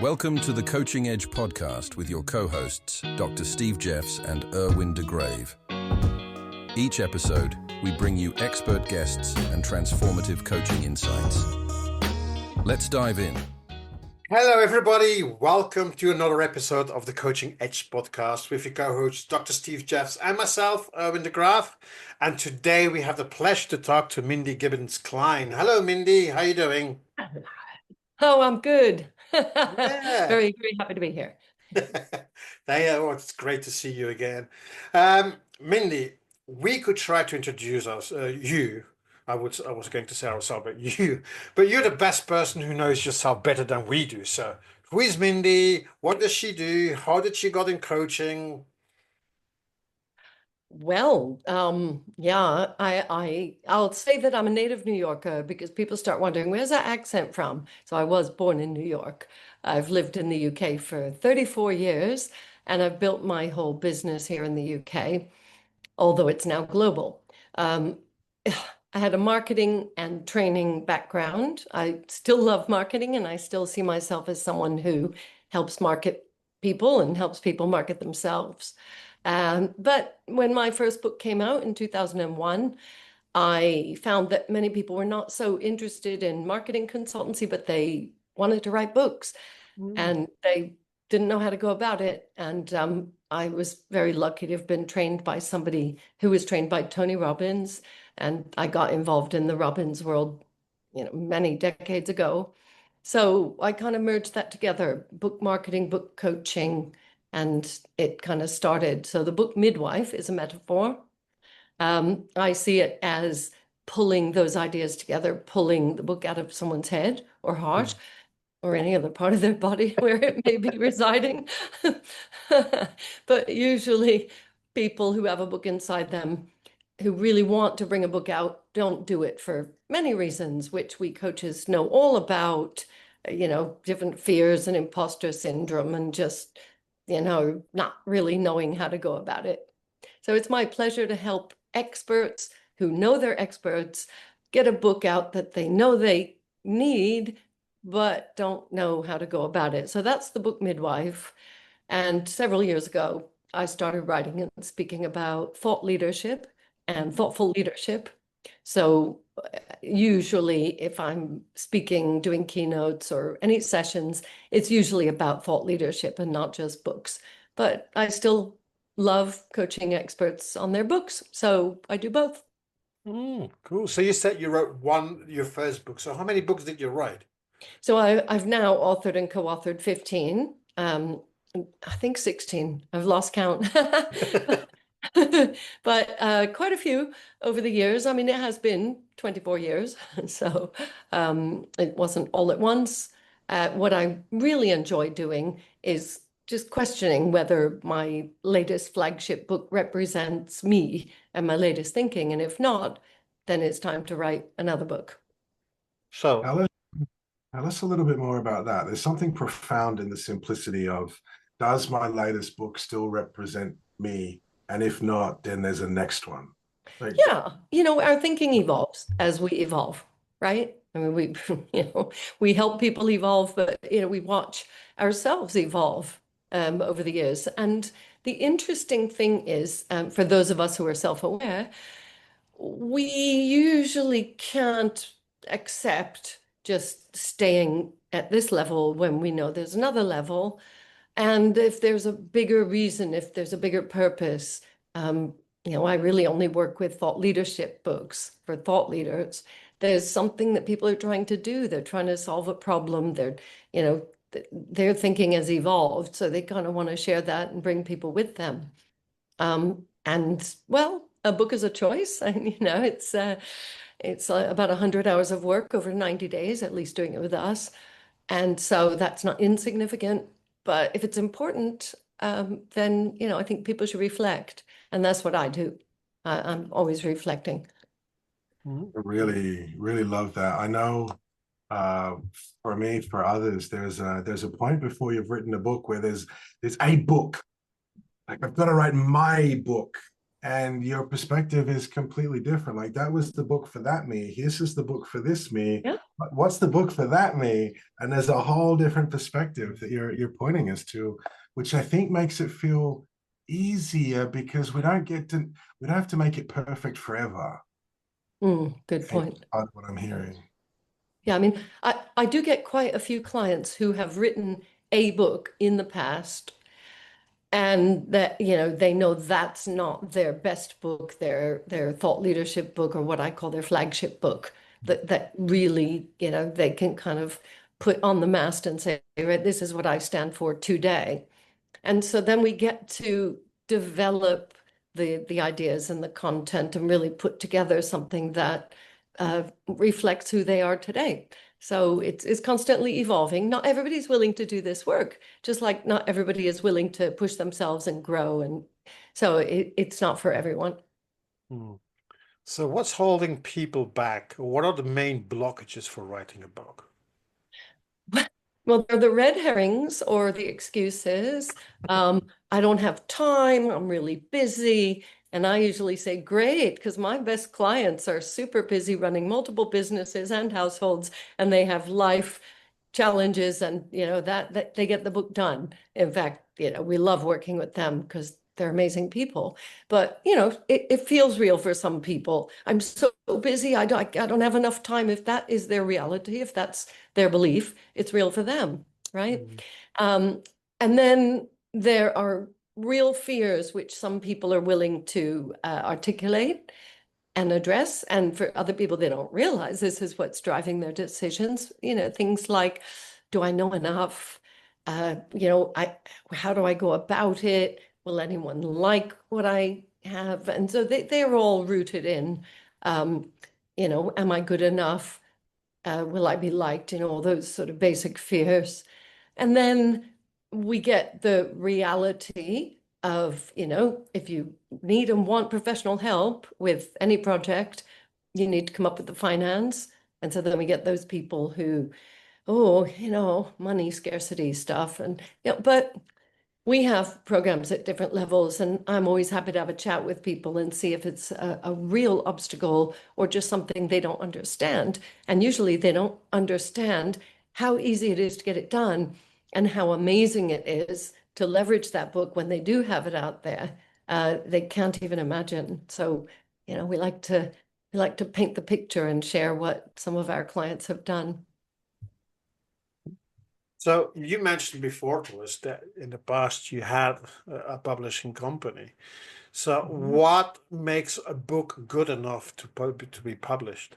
Welcome to the Coaching Edge podcast with your co-hosts, Dr. Steve Jeffs and Erwin de Grave. Each episode, we bring you expert guests and transformative coaching insights. Let's dive in. Hello, everybody. Welcome to another episode of the Coaching Edge podcast with your co-hosts, Dr. Steve Jeffs and myself, Erwin de Grave. And today we have the pleasure to talk to Mindy Gibbins-Klein. Hello, Mindy. How are you doing? Oh, I'm good. Yeah. Very, very happy to be here. It's great to see you again. Mindy, we could try to introduce you. I was going to say ourselves, but you're the best person who knows yourself better than we do. So who is Mindy? What does she do? How did she got in coaching? Well, I'll say that I'm a native New Yorker because people start wondering, where's that accent from? So I was born in New York. I've lived in the UK for 34 years, and I've built my whole business here in the UK, although it's now global. I had a marketing and training background. I still love marketing, and I still see myself as someone who helps market people and helps people market themselves. But when my first book came out in 2001, I found that many people were not so interested in marketing consultancy, but they wanted to write books and they didn't know how to go about it. And I was very lucky to have been trained by somebody who was trained by Tony Robbins. And I got involved in the Robbins world, many decades ago. So I kind of merged that together, book marketing, book coaching, and it kind of started. So the book Midwife is a metaphor. I see it as pulling those ideas together, pulling the book out of someone's head or heart or any other part of their body where it may be residing. But usually people who have a book inside them who really want to bring a book out don't do it for many reasons, which we coaches know all about, different fears and imposter syndrome and just not really knowing how to go about it. So it's my pleasure to help experts who know they're experts get a book out that they know they need, but don't know how to go about it. So that's the book Midwife. And several years ago, I started writing and speaking about thought leadership and thoughtful leadership. So usually if I'm speaking, doing keynotes or any sessions, it's usually about thought leadership and not just books. But I still love coaching experts on their books. So I do both. Cool. So you said you wrote your first book. So how many books did you write? So I've now authored and co-authored 15. I think 16. I've lost count. But quite a few over the years. I mean, it has been 24 years, so it wasn't all at once. What I really enjoy doing is just questioning whether my latest flagship book represents me and my latest thinking. And if not, then it's time to write another book. So tell us a little bit more about that. There's something profound in the simplicity of, does my latest book still represent me? And if not, then there's a next one. Yeah, our thinking evolves as we evolve, right? I mean, we help people evolve, but, we watch ourselves evolve over the years. And the interesting thing is, for those of us who are self-aware, we usually can't accept just staying at this level when we know there's another level. And if there's a bigger reason, if there's a bigger purpose, I really only work with thought leadership books for thought leaders. There's something that people are trying to do. They're trying to solve a problem. Their thinking has evolved. So they kind of want to share that and bring people with them. A book is a choice. And, it's about 100 hours of work over 90 days, at least doing it with us. And so that's not insignificant. But if it's important, then, I think people should reflect. And that's what I do. I'm always reflecting. I really, really love that. I know for me, for others, there's a point before you've written a book where there's a book. Like, I've got to write my book. and your perspective is completely different. Like that was the book for that me. This is the book for this me. Yeah. What's the book for that me? And there's a whole different perspective that you're pointing us to, which I think makes it feel easier because we don't have to make it perfect forever. Good point. Part of what I'm hearing. Yeah, I mean, I do get quite a few clients who have written a book in the past and that, they know that's not their best book, their thought leadership book, or what I call their flagship book, that really, they can kind of put on the mast and say, right, this is what I stand for today. And so then we get to develop the ideas and the content and really put together something that reflects who they are today. So it's constantly evolving. Not everybody's willing to do this work, just like not everybody is willing to push themselves and grow. And so it's not for everyone. Hmm. So what's holding people back? What are the main blockages for writing a book? Well, they're the red herrings or the excuses. I don't have time. I'm really busy. And I usually say, great, because my best clients are super busy running multiple businesses and households, and they have life challenges, and that they get the book done. In fact, we love working with them because they're amazing people. But it feels real for some people. I'm so busy, I don't have enough time. If that is their reality, if that's their belief, it's real for them, right? And then there are real fears which some people are willing to articulate and address, and for other people, they don't realize this is what's driving their decisions. Things like, do I know enough? How do I go about it? Will anyone like what I have? And so they're all rooted in, am I good enough? Will I be liked? All those sort of basic fears. And then we get the reality of, if you need and want professional help with any project, you need to come up with the finance. And so then we get those people who, money scarcity stuff. And, but we have programs at different levels, and I'm always happy to have a chat with people and see if it's a real obstacle or just something they don't understand. And usually they don't understand how easy it is to get it done and how amazing it is to leverage that book when they do have it out there. They can't even imagine. So, we like to paint the picture and share what some of our clients have done. So you mentioned before to us that in the past you had a publishing company. So what makes a book good enough to be published?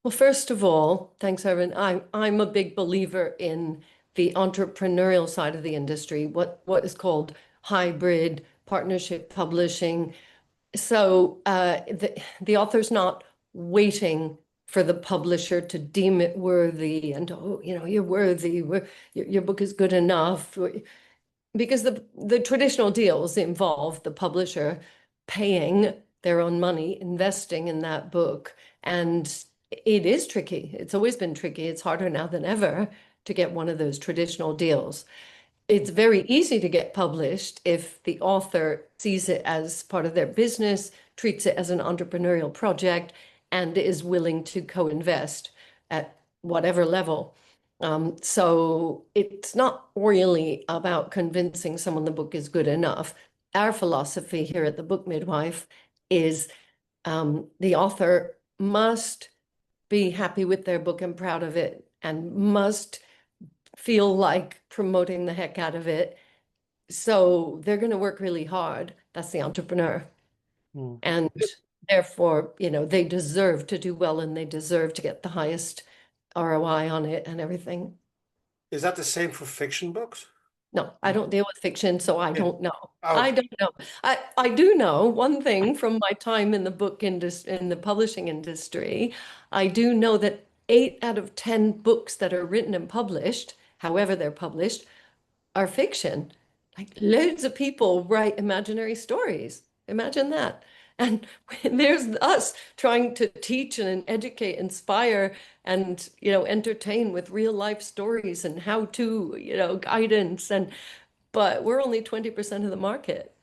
Well, first of all, thanks, Erwin. I'm a big believer in the entrepreneurial side of the industry, what is called hybrid partnership publishing. So the author's not waiting for the publisher to deem it worthy and, you're worthy, your book is good enough. Because the traditional deals involve the publisher paying their own money, investing in that book. And it is tricky. It's always been tricky. It's harder now than ever to get one of those traditional deals. It's very easy to get published if the author sees it as part of their business, treats it as an entrepreneurial project, and is willing to co-invest at whatever level. So it's not really about convincing someone the book is good enough. Our philosophy here at the Book Midwife is the author must be happy with their book and proud of it, and must feel like promoting the heck out of it. So they're going to work really hard. That's the entrepreneur. And therefore, they deserve to do well, and they deserve to get the highest ROI on it and everything. Is that the same for fiction books? No, I don't deal with fiction, so I don't know. Oh. I don't know. I do know one thing from my time in the book industry, in the publishing industry. I do know that 8 out of 10 books that are written and published, however they're published, are fiction. Like loads of people write imaginary stories. Imagine that. And there's us trying to teach and educate, inspire, and entertain with real life stories and how to, guidance, but we're only 20% of the market.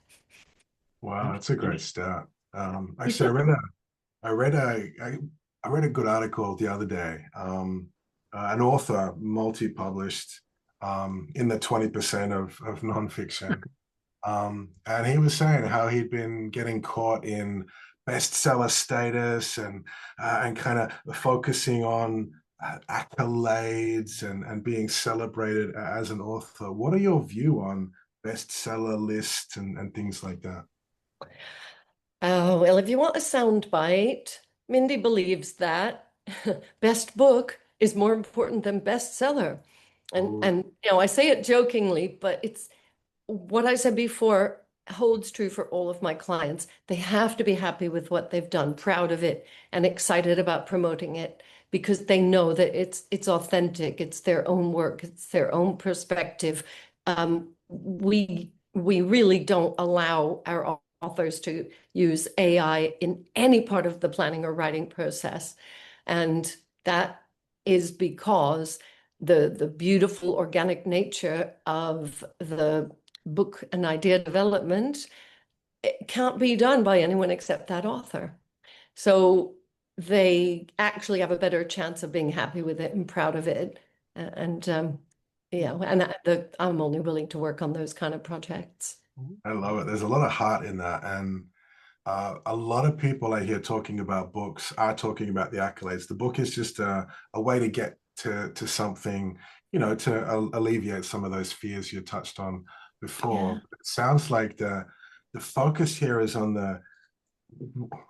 Wow, that's a great start. You Actually, don't- I read a I read a good article the other day. An author, multi-published, in the 20% of nonfiction. And he was saying how he'd been getting caught in bestseller status and kind of focusing on accolades and being celebrated as an author. What are your view on bestseller lists and things like that? Oh, well, if you want a soundbite, Mindy believes that best book is more important than bestseller. Ooh. And I say it jokingly, but it's what I said before holds true for all of my clients. They have to be happy with what they've done, proud of it, and excited about promoting it because they know that it's authentic, it's their own work, it's their own perspective. We really don't allow our authors to use AI in any part of the planning or writing process, and that is because the beautiful organic nature of the book and idea development, it can't be done by anyone except that author. So they actually have a better chance of being happy with it and proud of it. And yeah, and I'm only willing to work on those kind of projects. I love it. There's a lot of heart in that. And a lot of people I hear talking about books are talking about the accolades. The book is just a way to get to something, to alleviate some of those fears you touched on before. Yeah. It sounds like the focus here is on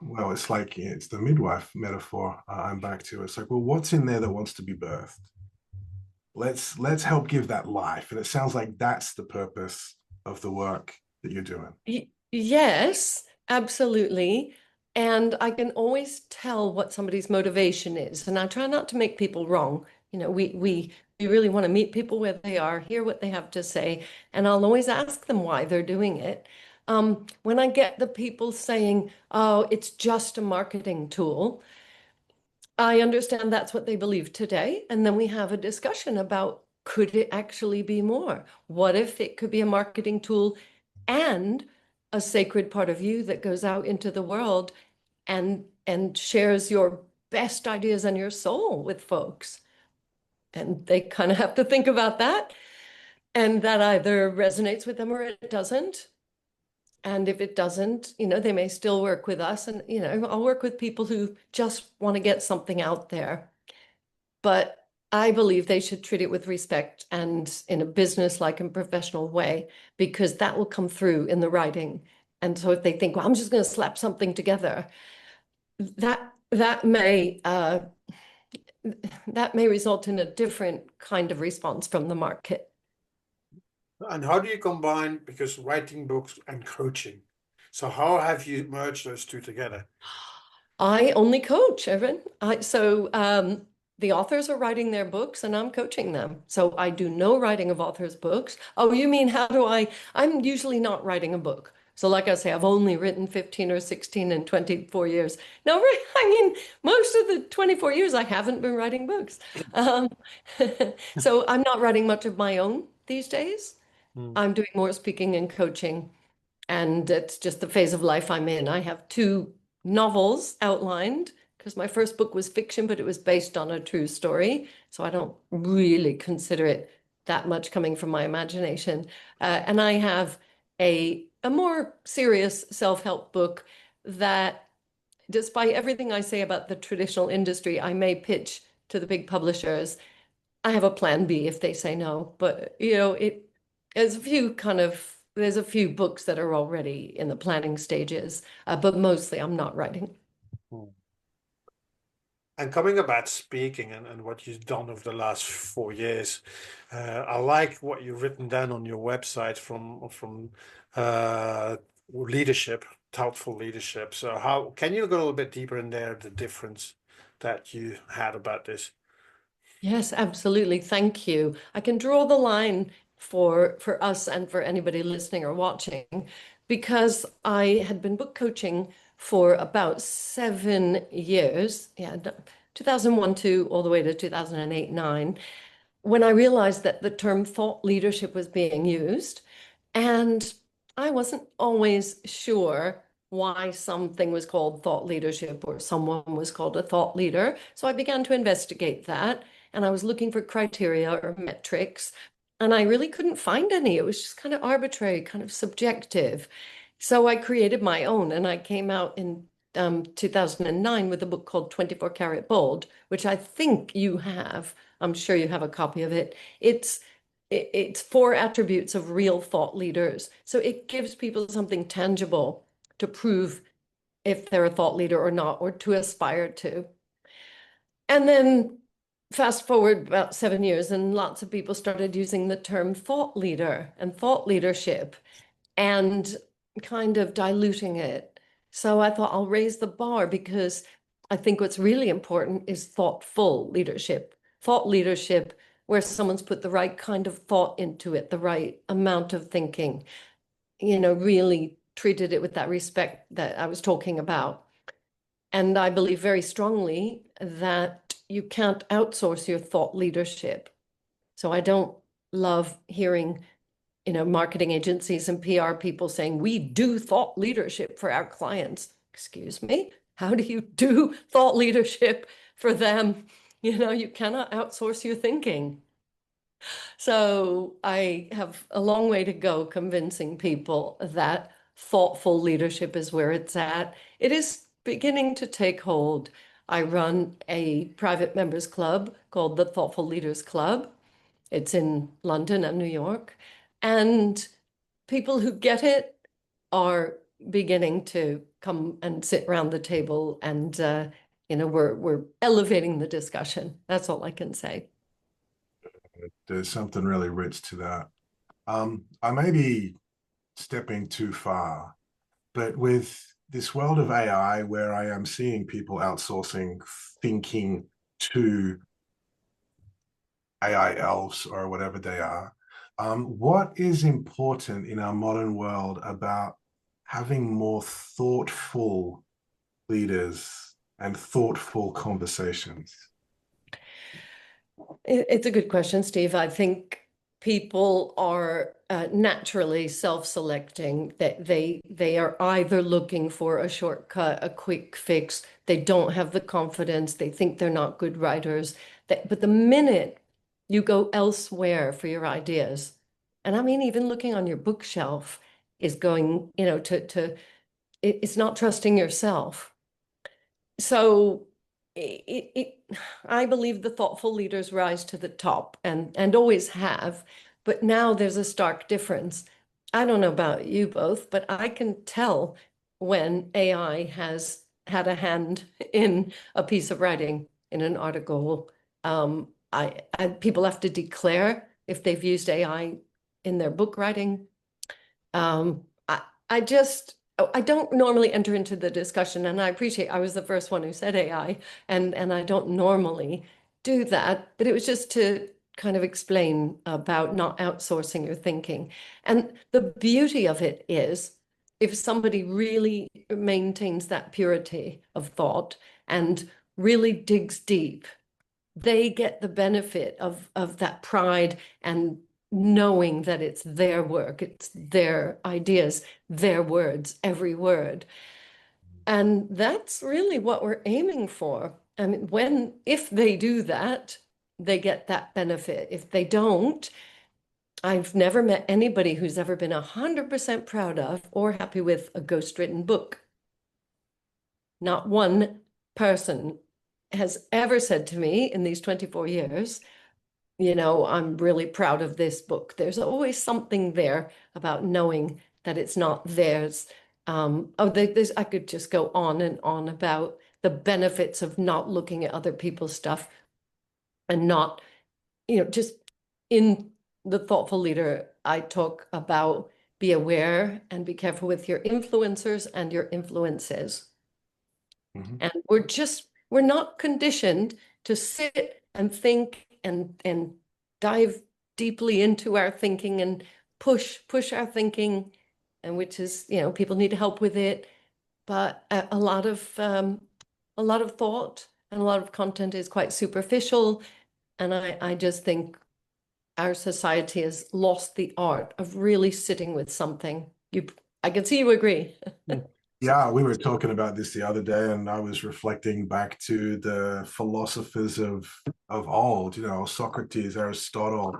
well, it's like it's the midwife metaphor. I'm back to. It's like, well, what's in there that wants to be birthed? Let's help give that life. And it sounds like that's the purpose of the work that you're doing. Yes, absolutely. And I can always tell what somebody's motivation is. And I try not to make people wrong. We really want to meet people where they are, hear what they have to say, and I'll always ask them why they're doing it. When I get the people saying, "Oh, it's just a marketing tool," I understand that's what they believe today. And then we have a discussion about could it actually be more? What if it could be a marketing tool and a sacred part of you that goes out into the world and shares your best ideas and your soul with folks? And they kind of have to think about that. And that either resonates with them or it doesn't. And if it doesn't, they may still work with us. And, I'll work with people who just want to get something out there. But I believe they should treat it with respect and in a business-like and professional way, because that will come through in the writing. And so if they think, well, I'm just going to slap something together, that may result in a different kind of response from the market. And how do you combine, because writing books and coaching? So how have you merged those two together? I only coach, Erwin. The authors are writing their books and I'm coaching them. So I do no writing of authors' books. Oh, you mean I'm usually not writing a book. So like I say, I've only written 15 or 16 in 24 years. No, I mean, most of the 24 years I haven't been writing books. Um, so I'm not writing much of my own these days. Hmm. I'm doing more speaking and coaching. And it's just the phase of life I'm in. I have two novels outlined because my first book was fiction, but it was based on a true story. So I don't really consider it that much coming from my imagination. And I have a more serious self-help book that, despite everything I say about the traditional industry, I may pitch to the big publishers. I have a plan B if they say no, but there's a few books that are already in the planning stages, but mostly I'm not writing. Hmm. And coming about speaking and what you've done over the last 4 years, I like what you've written down on your website from leadership, thoughtful leadership. So how can you go a little bit deeper in there, the difference that you had about this? Yes, absolutely. Thank you. I can draw the line for us and for anybody listening or watching, because I had been book coaching for about 7 years. Yeah, 2001, 2, all the way to 2008, 9, when I realized that the term thought leadership was being used. And I wasn't always sure why something was called thought leadership or someone was called a thought leader. So I began to investigate that, and I was looking for criteria or metrics, and I really couldn't find any. It was just kind of arbitrary, kind of subjective. So I created my own, and I came out in 2009 with a book called 24 Karat Bold, which I think you have. I'm sure you have a copy of it. It's 4 attributes of real thought leaders. So it gives people something tangible to prove if they're a thought leader or not, or to aspire to. And then fast forward about 7 years, and lots of people started using the term thought leader and thought leadership and kind of diluting it. So I thought I'll raise the bar, because I think what's really important is thoughtful leadership. Thought leadership where someone's put the right kind of thought into it, the right amount of thinking, really treated it with that respect that I was talking about. And I believe very strongly that you can't outsource your thought leadership. So I don't love hearing, marketing agencies and PR people saying, we do thought leadership for our clients. Excuse me, how do you do thought leadership for them? You cannot outsource your thinking. So I have a long way to go convincing people that thoughtful leadership is where it's at. It is beginning to take hold. I run a private members club called the Thoughtful Leaders Club. It's in London and New York. And people who get it are beginning to come and sit around the table, and we're elevating the discussion. That's all I can say. There's something really rich to that. I may be stepping too far, but with this world of AI, where I am seeing people outsourcing thinking to AI elves or whatever they are, what is important in our modern world about having more thoughtful leaders and thoughtful conversations? It's a good question, Steve. I think people are naturally self-selecting, that they are either looking for a shortcut, a quick fix. They don't have the confidence. They think they're not good writers. But the minute you go elsewhere for your ideas, and I mean, even looking on your bookshelf is going, it's not trusting yourself. So I believe the thoughtful leaders rise to the top, and always have, but now there's a stark difference. I don't know about you both, but I can tell when AI has had a hand in a piece of writing, in an article. People have to declare if they've used AI in their book writing. I just, I don't normally enter into the discussion, and I appreciate I was the first one who said AI, and I don't normally do that, but it was just to kind of explain about not outsourcing your thinking. And the beauty of it is, if somebody really maintains that purity of thought and really digs deep, they get the benefit of that pride and knowing that it's their work, it's their ideas, their words, every word. And that's really what we're aiming for. I mean, if they do that, they get that benefit. If they don't, I've never met anybody who's ever been 100% proud of or happy with a ghostwritten book. Not one person has ever said to me in these 24 years, I'm really proud of this book. There's always something there about knowing that it's not theirs. I could just go on and on about the benefits of not looking at other people's stuff, and not, just in the Thoughtful Leader, I talk about be aware and be careful with your influencers and your influences. Mm-hmm. And we're not conditioned to sit and think and dive deeply into our thinking and push our thinking, and which is, people need help with it. But a lot of thought and a lot of content is quite superficial. And I just think our society has lost the art of really sitting with something I can see you agree. Yeah, we were talking about this the other day, and I was reflecting back to the philosophers of old, Socrates, Aristotle,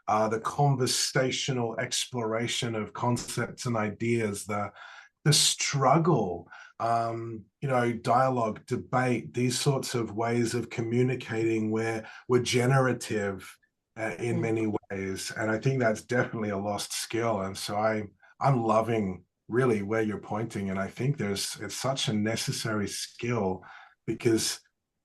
the conversational exploration of concepts and ideas, the struggle, dialogue, debate, these sorts of ways of communicating where we're generative in many ways. And I think that's definitely a lost skill. And so I'm loving really where you're pointing. And I think it's such a necessary skill, because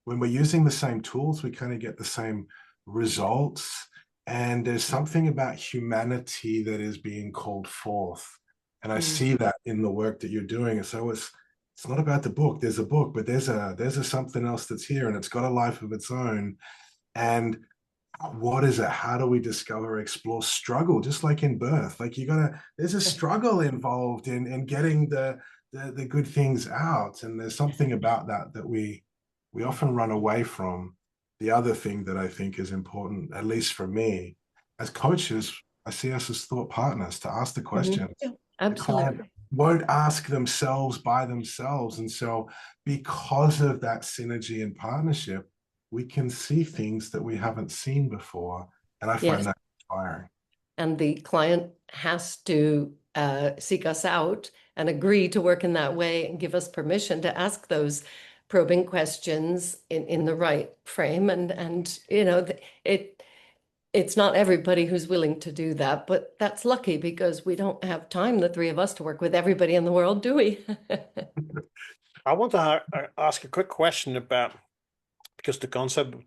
when we're using the same tools, we kind of get the same results. And there's something about humanity that is being called forth. And I see that in the work that you're doing. And so it's not about the book. There's a book, but there's a something else that's here, and it's got a life of its own. And what is it? How do we discover, explore, struggle? Just like in birth, like there's a struggle involved in getting the good things out. And there's something about that we often run away from. The other thing that I think is important, at least for me, as coaches, I see us as thought partners to ask the questions. Yeah, The client absolutely. won't ask themselves by themselves. And so because of that synergy and partnership, we can see things that we haven't seen before. And I find Yes. that inspiring. And the client has to seek us out and agree to work in that way and give us permission to ask those probing questions in the right frame. And it's not everybody who's willing to do that, but that's lucky, because we don't have time, the three of us, to work with everybody in the world, do we? I want to ask a quick question about, because the concept of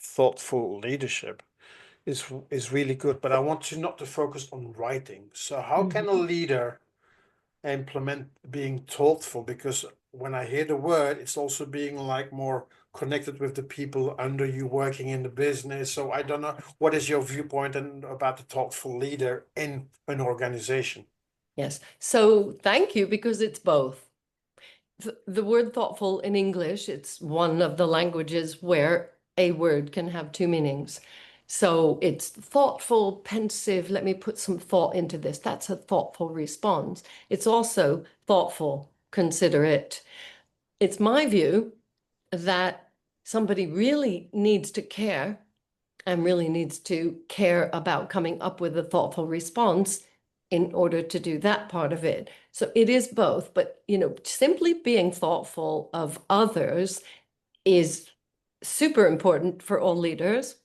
thoughtful leadership is really good, but I want you not to focus on writing. So how can a leader implement being thoughtful? Because when I hear the word, it's also being like more connected with the people under you working in the business. So I don't know, what is your viewpoint about the thoughtful leader in an organization? Yes. So thank you, because it's both. The word thoughtful in English, it's one of the languages where a word can have two meanings. So it's thoughtful, pensive, let me put some thought into this. That's a thoughtful response. It's also thoughtful, considerate. It's my view that somebody really needs to care, and really needs to care about coming up with a thoughtful response in order to do that part of it. So it is both, but simply being thoughtful of others is super important for all leaders.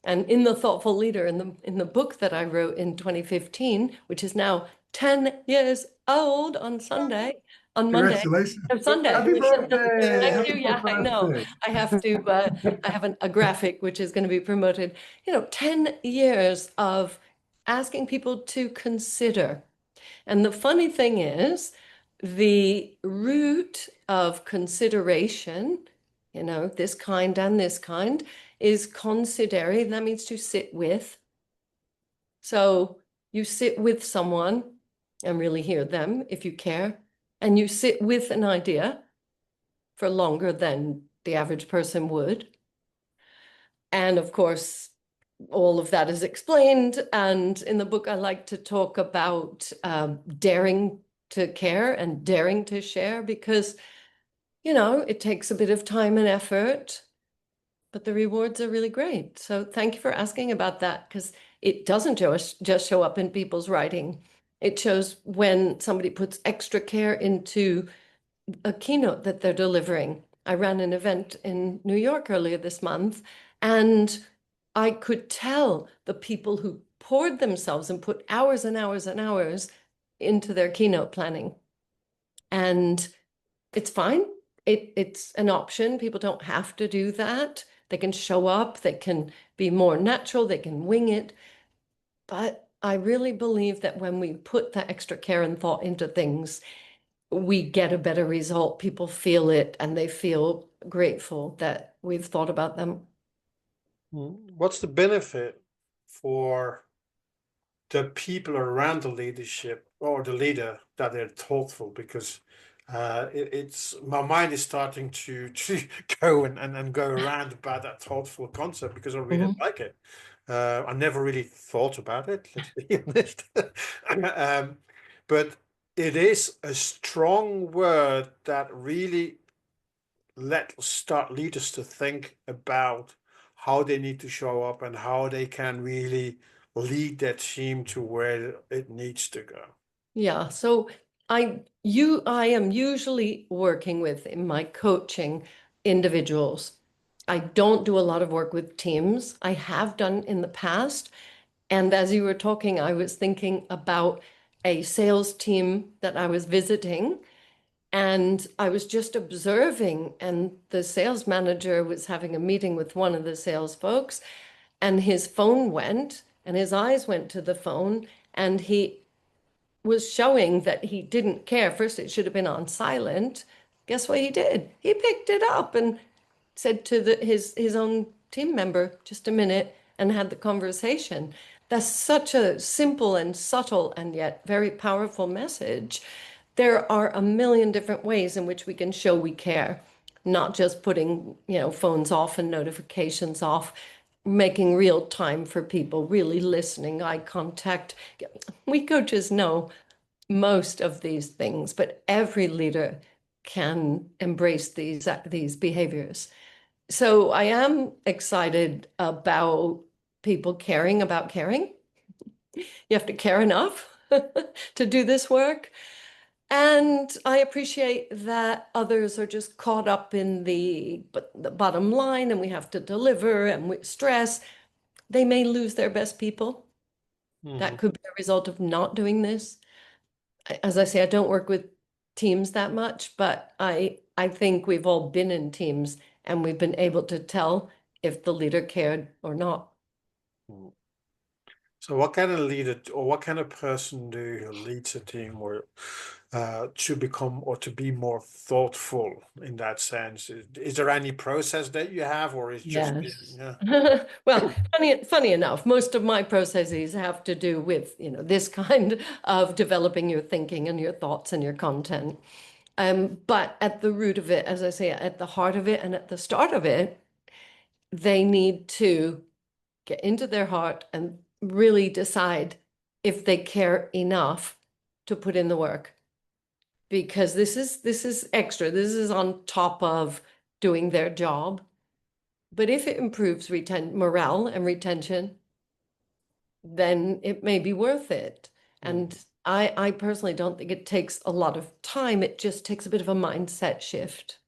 And in The Thoughtful Leader, in the book that I wrote in 2015, which is now 10 years old on Monday. Congratulations. No, Sunday. Happy birthday. Thank you. Happy Yeah, I know. birthday. I have to, I have a graphic which is going to be promoted. 10 years of asking people to consider. And the funny thing is, the root of consideration, this kind and this kind, is considere. That means to sit with. So you sit with someone and really hear them if you care, and you sit with an idea for longer than the average person would. And of course, all of that is explained. And in the book, I like to talk about daring to care and daring to share, because, it takes a bit of time and effort, but the rewards are really great. So thank you for asking about that, because it doesn't just show up in people's writing. It shows when somebody puts extra care into a keynote that they're delivering. I ran an event in New York earlier this month, and I could tell the people who poured themselves and put hours and hours and hours into their keynote planning. And it's fine. It's an option. People don't have to do that. They can show up, they can be more natural, they can wing it. But I really believe that when we put that extra care and thought into things, we get a better result. People feel it, and they feel grateful that we've thought about them. What's the benefit for the people around the leadership or the leader that they're thoughtful? Because it's my mind is starting to go and go around about that thoughtful concept, because I really like it. I never really thought about it, let's be honest. But it is a strong word that really start leaders to think about how they need to show up and how they can really lead that team to where it needs to go. Yeah, so I am usually working with, in my coaching, individuals. I don't do a lot of work with teams. I have done in the past. And as you were talking, I was thinking about a sales team that I was visiting, and I was just observing, and the sales manager was having a meeting with one of the sales folks, and his phone went, and his eyes went to the phone, and he was showing that he didn't care. First, it should have been on silent. Guess what he did? He picked it up and said to his own team member, just a minute, and had the conversation. That's such a simple and subtle and yet very powerful message. There are a million different ways in which we can show we care, not just putting, phones off and notifications off, making real time for people, really listening, eye contact. We coaches know most of these things, but every leader can embrace these behaviors. So I am excited about people caring about caring. You have to care enough to do this work. And I appreciate that others are just caught up in the bottom line, and we have to deliver and we stress. They may lose their best people. That could be a result of not doing this. As I say, I don't work with teams that much, but I think we've all been in teams and we've been able to tell if the leader cared or not. So what kind of leader or what kind of person do you leads a team or to become or to be more thoughtful in that sense? Is there any process that you have, or is just Yes. yeah? Well, funny enough, most of my processes have to do with, this kind of developing your thinking and your thoughts and your content. But at the root of it, as I say, at the heart of it and at the start of it, they need to get into their heart and really decide if they care enough to put in the work. Because this is extra. This is on top of doing their job. But if it improves morale and retention, then it may be worth it. And I personally don't think it takes a lot of time. It just takes a bit of a mindset shift.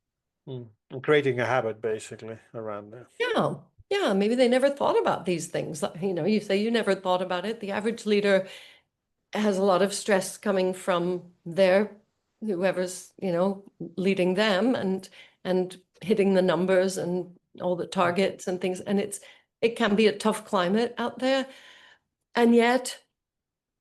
Creating a habit basically around that. Yeah. Yeah. Maybe they never thought about these things. You say you never thought about it. The average leader has a lot of stress coming from whoever's, leading them and hitting the numbers and all the targets and things. And it can be a tough climate out there. And yet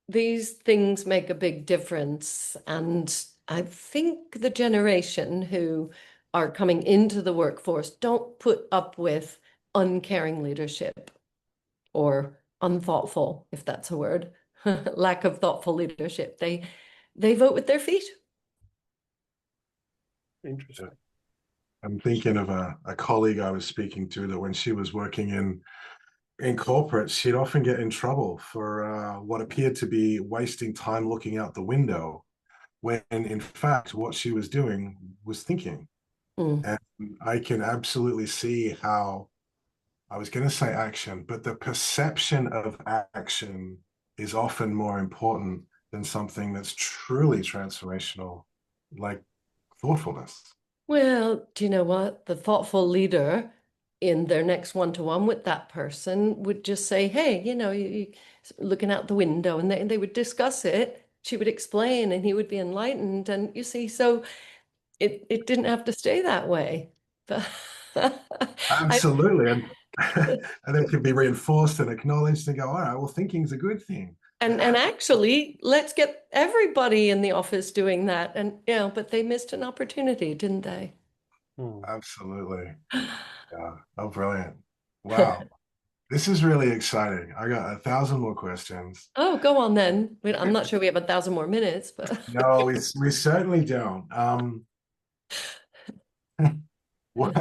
these things make a big difference. And I think the generation who are coming into the workforce don't put up with uncaring leadership or unthoughtful, if that's a word, lack of thoughtful leadership. They vote with their feet. Interesting. I'm thinking of a colleague I was speaking to that when she was working in corporate, she'd often get in trouble for what appeared to be wasting time looking out the window, when in fact what she was doing was thinking. And I can absolutely see how, I was going to say action, but the perception of action is often more important than something that's truly transformational, like thoughtfulness. Well, do you know what? The thoughtful leader in their next one-to-one with that person would just say, hey, you looking out the window, and they would discuss it. She would explain and he would be enlightened. And you see, so it didn't have to stay that way. But Absolutely. And it can be reinforced and acknowledged and go, all right, well, thinking's a good thing. And actually, let's get everybody in the office doing that. And but they missed an opportunity, didn't they? Absolutely. Yeah. Oh, brilliant. Wow. This is really exciting. I got 1,000 more questions. Oh, go on then. I'm not sure we have 1,000 more minutes, but No, we certainly don't. What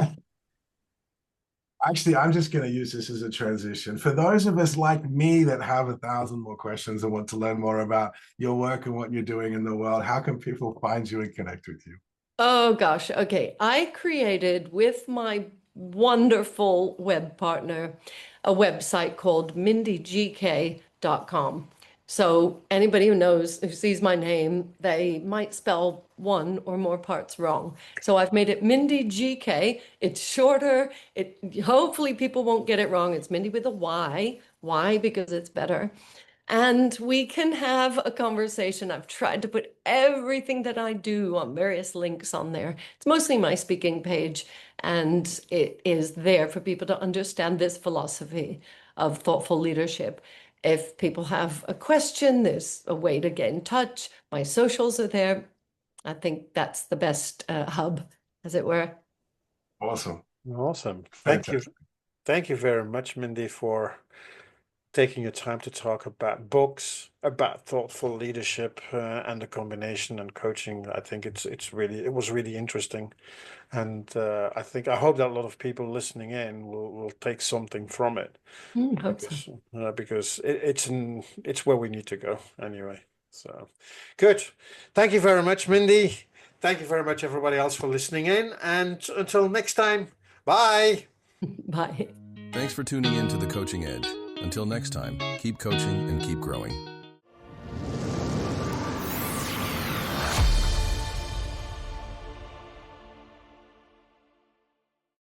Actually, I'm just going to use this as a transition. For those of us like me that have 1,000 more questions and want to learn more about your work and what you're doing in the world, how can people find you and connect with you? Oh gosh. Okay. I created with my wonderful web partner a website called mindygk.com. So anybody who sees my name, they might spell one or more parts wrong. So I've made it Mindy GK. It's shorter. Hopefully people won't get it wrong. It's Mindy with a Y. Why? Because it's better. And we can have a conversation. I've tried to put everything that I do on various links on there. It's mostly my speaking page, and it is there for people to understand this philosophy of thoughtful leadership. If people have a question, there's a way to get in touch. My socials are there. I think that's the best hub, as it were. Awesome. Awesome. Thank you. Fantastic. Thank you very much, Mindy, for taking your time to talk about books, about thoughtful leadership, and the combination and coaching. I think it was really interesting, and I hope that a lot of people listening in will take something from it, Hope so. because it's where we need to go anyway. So good. Thank you very much, Mindy. Thank you very much, everybody else, for listening in, and until next time, bye. Bye. Thanks for tuning in to The Coaching Edge. Until next time, keep coaching and keep growing.